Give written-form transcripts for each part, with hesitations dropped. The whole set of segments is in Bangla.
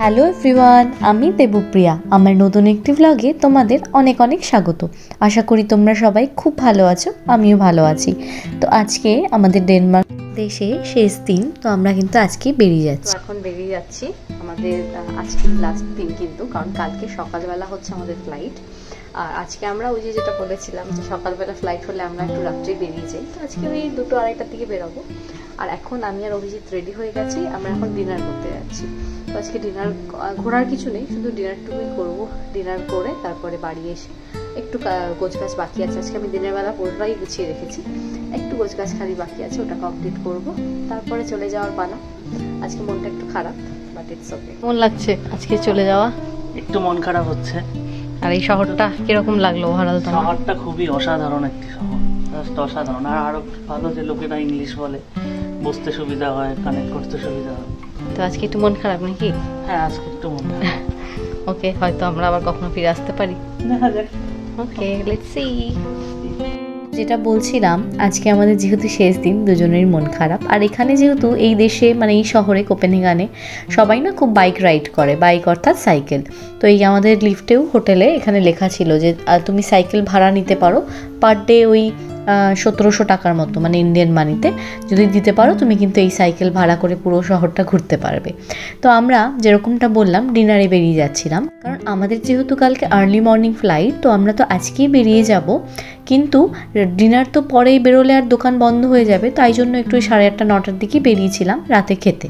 হ্যালো এভরিওয়ান, আমি দেবপ্রিয়া। আমার নতুন একটি ব্লগে তোমাদের অনেক অনেক স্বাগত। আশা করি তোমরা সবাই খুব ভালো আছো, আমিও ভালো আছি। তো আজকে আমাদের ডেনমার্ক দেশে শেষ দিন, তো আমরা কিন্তু আজকে বেরিয়ে যাচ্ছি। এখন বেরিয়ে যাচ্ছি, আমাদের আজকে লাস্ট দিন কিন্তু, কারণ কালকে সকালবেলা হচ্ছে আমাদের ফ্লাইট। আর আজকে আমরা ওই যেটা বলেছিলাম যে সকালবেলা ফ্লাইট হলে আমরা একটু রাত্রে বেরিয়ে যাই, তো আজকে ওই 2-2:30টার দিকে বেরোবো। আর এখন আমি আর অভিজিৎ রেডি হয়ে গেছি, আমরা এখন ডিনার করতে যাচ্ছি। তো আজকে ডিনার ঘোরার কিছু নেই, শুধু ডিনারটুকুই করবো। ডিনার করে তারপরে বাড়ি এসে একটু গোছগাছ বাকি আছে। আজকে আমি দিনের বেলা পুরোটাই গুছিয়ে রেখেছি, একটু গোছগাছ খালি বাকি আছে, ওটা কমপ্লিট করব, তারপরে চলে যাওয়ার পালা। আজকে মনটা একটু খারাপ, বাট ইটস ওকে। মন লাগছে আজকে চলে যাওয়া, একটু মন খারাপ হচ্ছে। আর এই শহরটা কিরকম লাগলো ওভারঅল? শহরটা খুবই অসাধারণ একটি শহর, জাস্ট অসাধারণ। আর আরো ভালো যে লোকেরা ইংলিশ বলে, বুঝতে সুবিধা হয়, কানেক্ট করতে সুবিধা হয়। তো আজকে একটু মন খারাপ নাকি? হ্যাঁ, আজকে একটু মন খারাপ। ওকে, হয়তো আমরা আবার কখনো ফিরে আসতে পারি, দেখা যাক। ওকে, লেটস সি। যেটা বলছিলাম, আজকে আমাদের যেহেতু শেষ দিন, দুজনের মন খারাপ। আর এখানে যেহেতু এই দেশে, মানে এই শহরে কোপেনহেগানে সবাই না খুব বাইক রাইড করে, বাইক অর্থাৎ সাইকেল। তো এই আমাদের লিফটেও হোটেলে এখানে লেখা ছিল যে তুমি সাইকেল ভাড়া নিতে পারো, পার ডে ওই 1700 টাকার মতো, মানে ইন্ডিয়ান মানিতে যদি দিতে পারো, তুমি কিন্তু এই সাইকেল ভাড়া করে পুরো শহরটা ঘুরতে পারবে। তো আমরা যেরকমটা বললাম, ডিনারে বেরিয়ে যাচ্ছিলাম, কারণ আমাদের যেহেতু কালকে আর্লি মর্নিং ফ্লাইট, তো আমরা তো আজকেই বেরিয়ে যাব, কিন্তু ডিনার তো পরেই বেরোলে আর দোকান বন্ধ হয়ে যাবে, তাই জন্য একটু 8:30-9টার দিকে বেরিয়েছিলাম রাতে খেতে।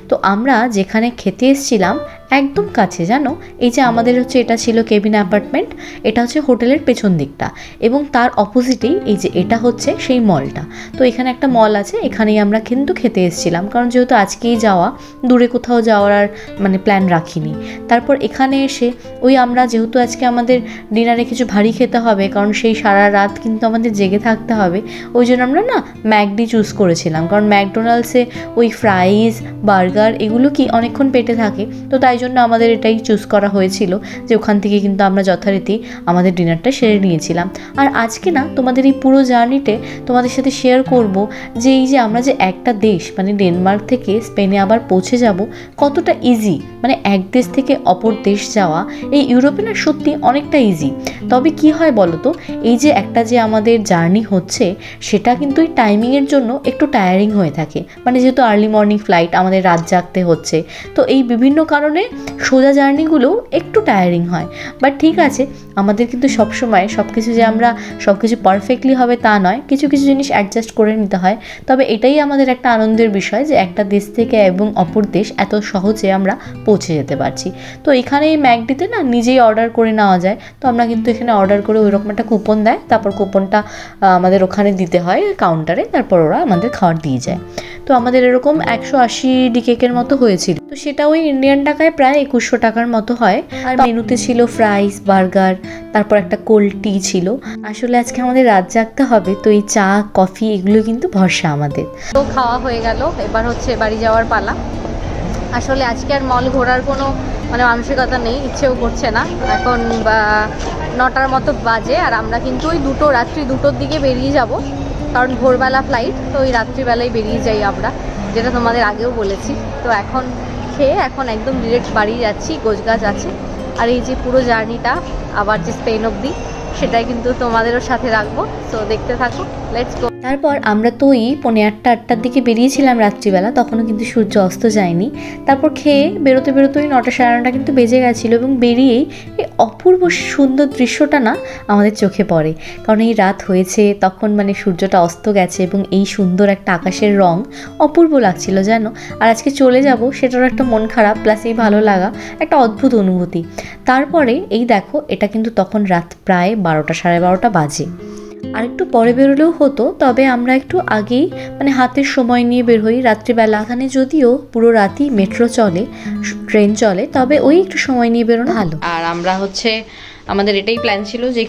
তো আমরা যেখানে খেতে এসেছিলাম একদম কাছে, জানো, এই যে আমাদের হচ্ছে এটা ছিল কেবিন অ্যাপার্টমেন্ট, এটা হচ্ছে হোটেলের পেছন দিকটা, এবং তার অপোজিটেই এই যে এটা হচ্ছে সেই মলটা। তো এখানে একটা মল আছে, এখানেই আমরা কিন্তু খেতে এসেছিলাম, কারণ যেহেতু আজকেই যাওয়া, দূরে কোথাও যাওয়ার আর মানে প্ল্যান রাখিনি। তারপর এখানে এসে ওই আমরা যেহেতু আজকে আমাদের ডিনারে কিছু ভারী খেতে হবে, কারণ সেই সারা রাত কিন্তু আমাদের জেগে থাকতে হবে, ওই জন্য আমরা না ম্যাকডি চুজ করেছিলাম, কারণ ম্যাকডোনাল্ডসে ওই ফ্রাইজ, বার্গার এগুলো কি অনেকক্ষণ পেটে থাকে, তো তাই জন্য আমাদের এটাই চুজ করা হয়েছিল, যে ওখান থেকে কিন্তু আমরা যথারীতি আমাদের ডিনারটা সেরে নিয়েছিলাম। আর আজকে না তোমাদের এই পুরো জার্নিতে তোমাদের সাথে শেয়ার করব যে এই যে আমরা যে একটা দেশ, মানে ডেনমার্ক থেকে স্পেনে আবার পৌঁছে যাব, কতটা ইজি, মানে এক দেশ থেকে অপর দেশ যাওয়া এই ইউরোপে না সত্যি অনেকটা ইজি। তবে কি হয় বলো তো, এই যে একটা যে আমাদের জার্নি হচ্ছে, সেটা কিন্তু এই টাইমিংয়ের জন্য একটু টায়ারিং হয়ে থাকে, মানে যেহেতু আর্লি মর্নিং ফ্লাইট, আমাদের রাত জাগতে হচ্ছে, তো এই বিভিন্ন কারণে সোজা জার্নিগুলো একটু টায়ারিং হয়। বাট ঠিক আছে, আমাদের কিন্তু সবসময় সব কিছু যে আমরা সব কিছু পারফেক্টলি হবে তা নয়, কিছু কিছু জিনিস অ্যাডজাস্ট করে নিতে হয়। তবে এটাই আমাদের একটা আনন্দের বিষয় যে একটা দেশ থেকে এবং অপর দেশ এত সহজে আমরা পৌঁছে যেতে পারছি। তো এখানে এই ম্যাকডিতে না নিজেই অর্ডার করে নেওয়া যায়, তো আমরা কিন্তু এখানে অর্ডার করে ওই রকম একটা কুপন দেয়, তারপর কুপনটা আমাদের ওখানে দিতে হয় কাউন্টারে, তারপর ওরা আমাদের খাবার দিয়ে যায়। তো আমাদের এরকম 180 ডিকেকের মতো হয়েছিল, তো সেটা ওই ইন্ডিয়ান টাকায় প্রায় 2100 টাকার মতো হয়। আর মেনুতে ছিল ফ্রাইস, বার্গার, তারপর একটা কোল্ড টি ছিল। আসলে আজকে আমাদের রাত জাগতে হবে, তো এই চা, কফি এগুলো কিন্তু ভরসা আমাদের। তো খাওয়া হয়ে গেল, এবার হচ্ছে বাড়ি যাওয়ার পালা। আসলে আজকে আর মল ঘোরার কোনো মানে মানসিকতা নেই, ইচ্ছেও করছে না। এখন 9টার মতো বাজে, আর আমরা কিন্তু ওই রাত্রি 2টোর দিকে বেরিয়ে যাব, কারণ ভোরবেলা ফ্লাইট, তো ওই রাত্রিবেলায় বেরিয়ে যাই আমরা, যেটা তোমাদের আগেও বলেছি। তো এখন খেয়ে এখন একদম ডিরেক্ট বাড়ি যাচ্ছি, গোছগাছ আছে। আর এই যে পুরো জার্নিটা আবার যে স্পেন অবধি, সেটাই কিন্তু তোমাদেরও সাথে রাখবো, তো দেখতে থাকো, লেটস গো। তারপর আমরা তো ওই 8:30-8টার দিকে বেরিয়েছিলাম রাত্রিবেলা, তখনও কিন্তু সূর্য অস্ত যায়নি। তারপর খেয়ে বেরোতে বেরোতে ওই 9টা-9:30 কিন্তু বেজে গেছিলো, এবং বেরিয়েই এই অপূর্ব সুন্দর দৃশ্যটা না আমাদের চোখে পড়ে, কারণ এই রাত হয়েছে তখন, মানে সূর্যটা অস্ত গেছে, এবং এই সুন্দর একটা আকাশের রং অপূর্ব লাগছিল জানো। আর আজকে চলে যাব, সেটারও একটা মন খারাপ প্লাস এই ভালো লাগা, একটা অদ্ভুত অনুভূতি। তারপরে এই দেখো, এটা কিন্তু তখন রাত প্রায় 12টা-12:30 বাজে। আর একটু পরে বেরোলেও হতো, তবে আমরা একটু আগেই মানে হাতের সময় নিয়ে বের হই রাত্রিবেলা। এখানে যদিও পুরো রাতই মেট্রো চলে, ট্রেন চলে, তবে ওই একটু সময় নিয়ে বেরোনো ভালো। আর আমরা হচ্ছে আমাদের এটাই প্ল্যান ছিল যে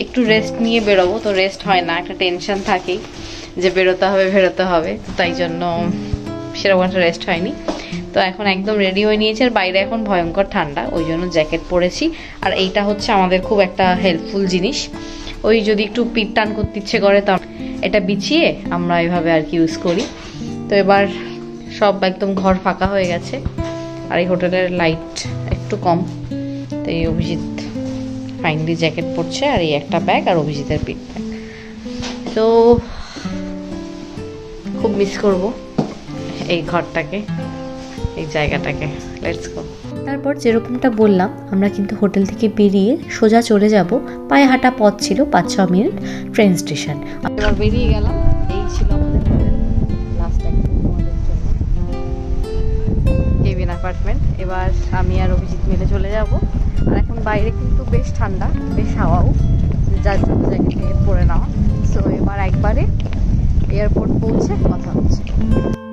একটু রেস্ট নিয়ে বেরোবো, তো রেস্ট হয় না, একটা টেনশন থাকেই যে বেরোতে হবে, তাই জন্য সেরকম একটা রেস্ট হয়নি। তো এখন একদম রেডি হয়ে নিয়েছি, আর বাইরে এখন ভয়ঙ্কর ঠান্ডা, ওই জন্য জ্যাকেট পরেছি। আর এইটা হচ্ছে আমাদের খুব একটা হেল্পফুল জিনিস, ওই যদি একটু পিঠ টান করতে ইচ্ছে করে, তা এটা বিছিয়ে আমরা এভাবে আর কি ইউজ করি। তো এবার সব একদম ঘর ফাঁকা হয়ে গেছে, আর এই হোটেলের লাইট একটু কম, তো এই অভিজিৎ ফাইনালি জ্যাকেট পরছে, আর এই একটা ব্যাগ আর অভিজিতের পিঠ ব্যাগ। তো খুব মিস করব এই ঘরটাকে, এই জায়গাটাকে। Let's go. তারপর যেরকমটা বললাম, আমরা কিন্তু হোটেল থেকে বেরিয়ে সোজা চলে যাব, পায়ে হাঁটা পথ ছিল 5-6 মিনিট, ট্রেন স্টেশন। এবার বেরিয়ে গেলাম। এই ছিল আমাদের লাস্ট আমাদের জন্য কেবিন অ্যাপার্টমেন্ট। এবার আমি আর অভিজিৎ মিলে চলে যাব। আর এখন বাইরে কিন্তু বেশ ঠান্ডা, বেশ হাওয়াও, যার জন্য জ্যাকেট পরে নেওয়া। সো এবার একবারে এয়ারপোর্ট পৌঁছে কথা হচ্ছে।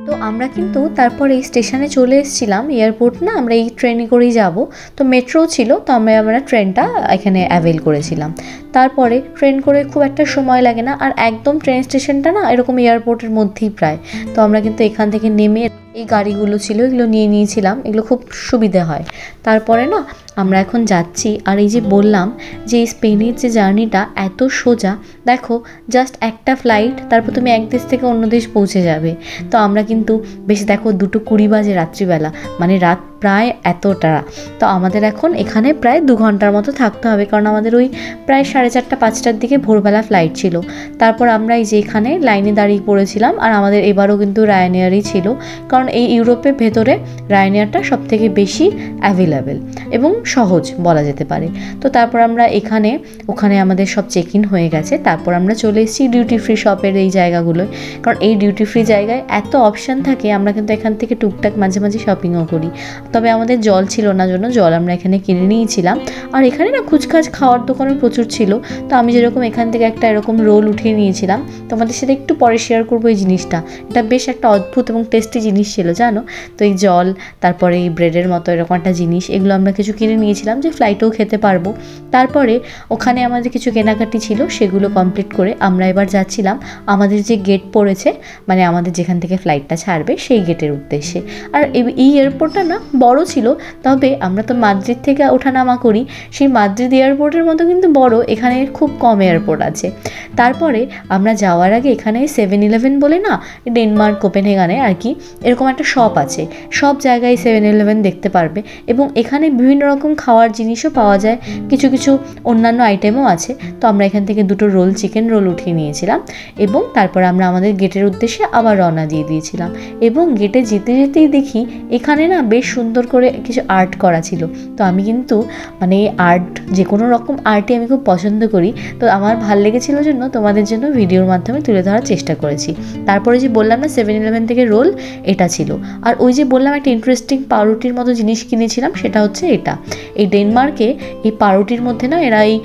তো আমরা কিন্তু তারপর এই স্টেশনে চলে এসেছিলাম। এয়ারপোর্ট না, আমরা এই ট্রেনে করেই যাব। তো মেট্রো ছিল, তো আমরা ট্রেনটা এখানে অ্যাভেল করেছিলাম। তারপরে ট্রেন করে খুব একটা সময় লাগে না, আর একদম ট্রেন স্টেশনটা না এরকম এয়ারপোর্টের মধ্যেই প্রায়। তো আমরা কিন্তু এখান থেকে নেমে এই গাড়িগুলো ছিল, এগুলো নিয়ে নিয়েছিলাম, এগুলো খুব সুবিধে হয়। তারপরে না আমরা এখন যাচ্ছি। আর এই যে বললাম যে এই স্পেনের যে জার্নিটা এত সোজা, দেখো জাস্ট একটা ফ্লাইট, তারপর তুমি এক দেশ থেকে অন্য দেশ পৌঁছে যাবে। তো আমরা কিন্তু বেশ, দেখো 2:20 বাজে রাত্রিবেলা, মানে রাত প্রায় এতটা। তো আমাদের এখন এখানে প্রায় 2 ঘন্টার মতো থাকতে হবে, কারণ আমাদের ওই প্রায় 4:30-5টার দিকে ভোরবেলা ফ্লাইট ছিল। তারপর আমরা এই যে এখানে লাইনে দাঁড়িয়ে পড়েছিলাম। আর আমাদের এবারও কিন্তু রায়নেয়ারই ছিল, কারণ এই ইউরোপের ভেতরে রায়নেয়ারটা সবথেকে বেশি অ্যাভেলেবেল এবং সহজ বলা যেতে পারে। তো তারপর আমরা ওখানে আমাদের সব চেক ইন হয়ে গেছে। তারপর আমরা চলে এসেছি ডিউটি ফ্রি শপের এই জায়গাগুলোয়, কারণ এই ডিউটি ফ্রি জায়গায় এত অপশান থাকে, আমরা কিন্তু এখান থেকে টুকটাক মাঝে মাঝে শপিংও করি। তবে আমাদের জল ছিল না, জন্য জল আমরা এখানে কিনে নিয়েছিলাম। আর এখানে না কুচকাচ খাওয়ার দোকানও প্রচুর ছিল। তো আমি যেরকম এখান থেকে একটা এরকম রোল উঠিয়ে নিয়েছিলাম, তোমাদের সাথে একটু পরে শেয়ার করবো এই জিনিসটা। এটা বেশ একটা অদ্ভুত এবং টেস্টি জিনিস ছিল, জানো তো। এই জল, তারপরে এই ব্রেডের মতো এরকম একটা জিনিস, এগুলো আমরা কিছু কিনে নিয়েছিলাম যে ফ্লাইটেও খেতে পারবো। তারপরে ওখানে আমাদের কিছু কেনাকাটি ছিল, সেগুলো কমপ্লিট করে আমরা এবার যাচ্ছিলাম আমাদের যে গেট পড়েছে, মানে আমাদের যেখান থেকে ফ্লাইটটা ছাড়বে সেই গেটের উদ্দেশ্যে। আর এই এয়ারপোর্টটা না বড় ছিল, তবে আমরা তো মাদ্রিদ থেকে ওঠানামা করি, সেই মাদ্রিদ এয়ারপোর্টের মতো কিন্তু বড় এখানে খুব কম এয়ারপোর্ট আছে। তারপরে আমরা যাওয়ার আগে এখানে 7-Eleven বলে না, ডেনমার্ক কোপেনহেগানে আর কি, এরকম একটা শপ আছে। সব জায়গায় 7-Eleven দেখতে পারবে, এবং এখানে বিভিন্ন রকম খাওয়ার জিনিসও পাওয়া যায়, কিছু কিছু অন্যান্য আইটেমও আছে। তো আমরা এখান থেকে 2টো রোল, চিকেন রোল উঠিয়ে নিয়েছিলাম, এবং তারপর আমরা আমাদের গেটের উদ্দেশ্যে আবার রওনা দিয়ে দিয়েছিলাম। এবং গেটে যেতে যেতেই দেখি এখানে না বেশ সুন্দর করে কিছু আর্ট করা ছিল। তো আমি কিন্তু মানে আর্ট, যে কোনো রকম আর্টই আমি খুব পছন্দ করি। তো আমার ভাল লেগেছিল জন্য তোমাদের জন্য ভিডিওর মাধ্যমে তুলে ধরার চেষ্টা করেছি। তারপরে যে বললাম না 7-Eleven থেকে রোল, এটা ছিল। আর ওই যে বললাম একটা ইন্টারেস্টিং পাউরুটির মতো জিনিস কিনেছিলাম, সেটা হচ্ছে এটা। এই ডেনমার্কে এই পাউরুটির মধ্যে না এরা এই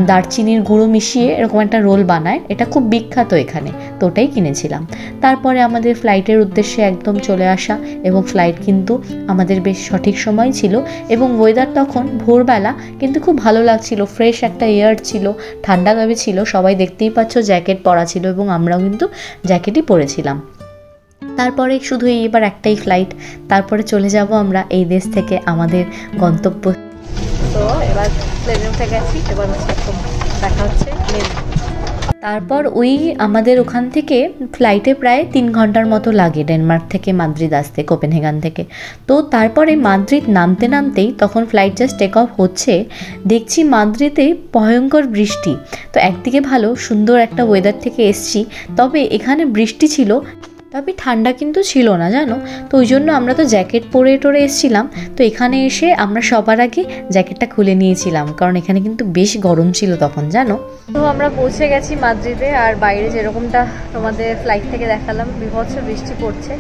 দারচিনির গুঁড়ো মিশিয়ে এরকম একটা রোল বানায়, এটা খুব বিখ্যাত এখানে। তো ওটাই কিনেছিলাম। তারপরে আমাদের ফ্লাইটের উদ্দেশ্যে একদম চলে আসা, এবং ফ্লাইট কিন্তু আমাদের বেশ সঠিক সময় ছিল, এবং ওয়েদার তখন ভোরবেলা কিন্তু খুব ভালো লাগছিল, ফ্রেশ একটা এয়ার ছিল, ঠান্ডা তবে ছিল। সবাই দেখতেই পাচ্ছ জ্যাকেট পরা ছিল, এবং আমরাও কিন্তু জ্যাকেটই পরেছিলাম। তারপরে শুধু এবার একটাই ফ্লাইট, তারপরে চলে যাব আমরা এই দেশ থেকে আমাদের গন্তব্য। তো এবার প্লেনে উঠে গেছি, এবার দেখা হচ্ছে প্লেন। তারপর ওই আমাদের ওখান থেকে ফ্লাইটে প্রায় 3 ঘন্টার মতো লাগে ডেনমার্ক থেকে মাদ্রিদ আসতে, কোপেনহেগান থেকে। তো তারপরে মাদ্রিদ নামতে নামতেই, তখন ফ্লাইট জাস্ট টেক অফ হচ্ছে, দেখছি মাদ্রিদে ভয়ঙ্কর বৃষ্টি। তো একদিকে ভালো সুন্দর একটা ওয়েদার থেকে এসছি, তবে এখানে বৃষ্টি ছিল, তবে ঠান্ডা কিন্তু ছিল না, জানো। তো ওই জন্য আমরা তো জ্যাকেট পরে এসেছিলাম। তো এখানে এসে আমরা সবার আগে জ্যাকেটটা খুলে নিয়েছিলাম, কারণ এখানে কিন্তু বেশ গরম ছিল তখন, জানো। তো আমরা পৌঁছে গেছি মাদ্রিদে, আর বাইরে যেরকমটা তোমাদের ফ্লাইট থেকে দেখালাম, বিভৎস বৃষ্টি পড়ছে।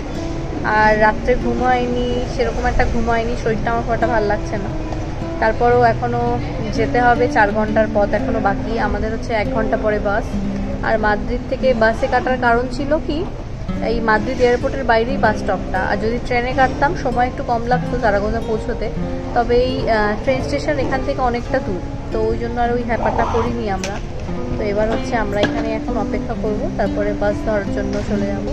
আর রাত্রে ঘুম হয়নি, সেরকম একটা ঘুম হয়নি, শরীরটা আমার খুব একটা ভালো লাগছে না। তারপরেও এখনও যেতে হবে, 4 ঘন্টার পথ এখনও বাকি। আমাদের হচ্ছে 1 ঘন্টা পরে বাস। আর মাদ্রিদ থেকে বাসে কাটার কারণ ছিল কি, এই মাদ্রিদ এয়ারপোর্টের বাইরেই বাস স্টপটা। আর যদি ট্রেনে কাটতাম সময় একটু কম লাগতো জারাগোজা পৌঁছতে, তবে এই ট্রেন স্টেশন এখান থেকে অনেকটা দূর, তো ওই জন্য আর ওই হ্যাপারটা করিনি আমরা। তো এবার হচ্ছে আমরা এখানে এখন অপেক্ষা করব, তারপরে বাস ধরার জন্য চলে যাব।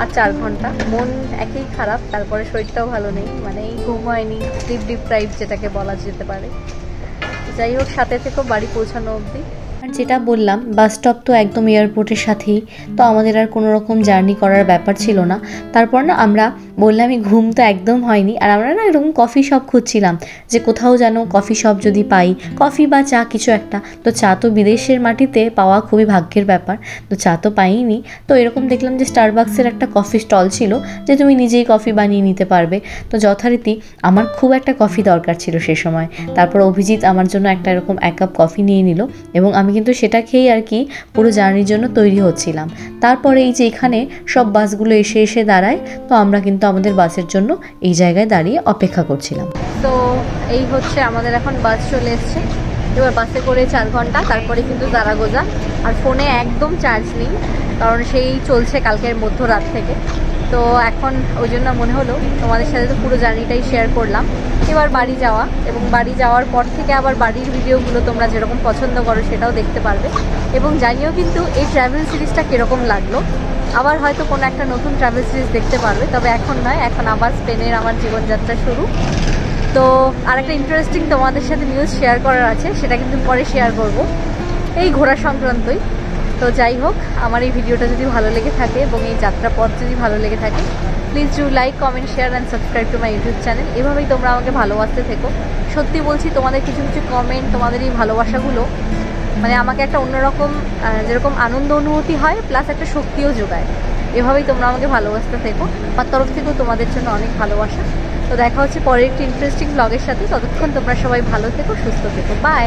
আর 4 ঘন্টা, মন একই খারাপ, তারপরে শরীরটাও ভালো নেই, মানে এই ঘুম হয়নি, স্লিপ ডিপ্রাইভ যেটাকে বলা যেতে পারে। যাই হোক, সাথে থেকেও বাড়ি পৌঁছানো অবধি। আর যেটা বললাম, বাস স্টপ তো একদম এয়ারপোর্টের সাথেই, তো আমাদের আর কোনো রকম জার্নি করার ব্যাপার ছিল না। তারপর না আমরা বললামই, ঘুম তো একদম হয়নি, আর আমরা না এরকম কফি শপ খুঁজছিলাম যে কোথাও যেন কফি শপ যদি পাই, কফি বা চা কিছু একটা। তো চা তো বিদেশের মাটিতে পাওয়া খুবই ভাগ্যের ব্যাপার, তো চা তো পাইনি। তো এরকম দেখলাম যে স্টারবাক্সের একটা কফি স্টল ছিল, যে তুমি নিজেই কফি বানিয়ে নিতে পারবে। তো যথারীতি আমার খুব একটা কফি দরকার ছিল সে সময়। তারপর অভিজিৎ আমার জন্য একটা এরকম 1 কাপ কফি নিয়ে নিল, এবং আমি কিন্তু সেটা খেয়েই আর কি পুরো জার্নির জন্য তৈরি হচ্ছিলাম। তারপরে এই যে এখানে সব বাসগুলো এসে এসে দাঁড়ায়, তো আমরা কিন্তু আমাদের বাসের জন্য এই জায়গায় দাঁড়িয়ে অপেক্ষা করছিলাম। তো এই হচ্ছে আমাদের এখন বাস চলে এসছে। এবার বাসে করে 4 ঘন্টা, তারপরে কিন্তু জারাগোজা। আর ফোনে একদম চার্জ নেই, কারণ সেই চলছে কালকের মধ্যরাত থেকে। তো এখন ওই জন্য মনে হলো তোমাদের সাথে তো পুরো জার্নিটাই শেয়ার করলাম। এবার বাড়ি যাওয়া, এবং বাড়ি যাওয়ার পর থেকে আবার বাড়ির ভিডিওগুলো তোমরা যেরকম পছন্দ করো সেটাও দেখতে পারবে। এবং জানিও কিন্তু এই ট্রাভেল সিরিজটা কীরকম লাগলো। আবার হয়তো কোনো একটা নতুন ট্রাভেল সিরিজ দেখতে পারবে, তবে এখন নয়, এখন আবার স্পেনের আমার জীবনযাত্রা শুরু। তো আরেকটা ইন্টারেস্টিং তোমাদের সাথে নিউজ শেয়ার করার আছে, সেটা কিন্তু পরে শেয়ার করব, এই ঘোরা সংক্রান্তই। তো যাই হোক, আমার এই ভিডিওটা যদি ভালো লেগে থাকে এবং এই যাত্রা পথ যদি ভালো লেগে থাকে, please do like, comment, share and subscribe to my YouTube channel. এভাবেই তোমরা আমাকে ভালোবাসতে থেকো। সত্যি বলছি, তোমাদের কিছু কিছু কমেন্ট, তোমাদের এই ভালোবাসাগুলো মানে আমাকে একটা অন্যরকম যেরকম আনন্দ অনুভূতি হয়, প্লাস একটা শক্তিও যোগায়। এভাবেই তোমরা আমাকে ভালোবাসতে থেকো। আমার তরফ থেকেও তোমাদের জন্য অনেক ভালোবাসা। তো দেখা হচ্ছে পরের একটি ইন্টারেস্টিং ব্লগের সাথে। ততক্ষণ তোমরা সবাই ভালো থেকো, সুস্থ থেকো। বাই।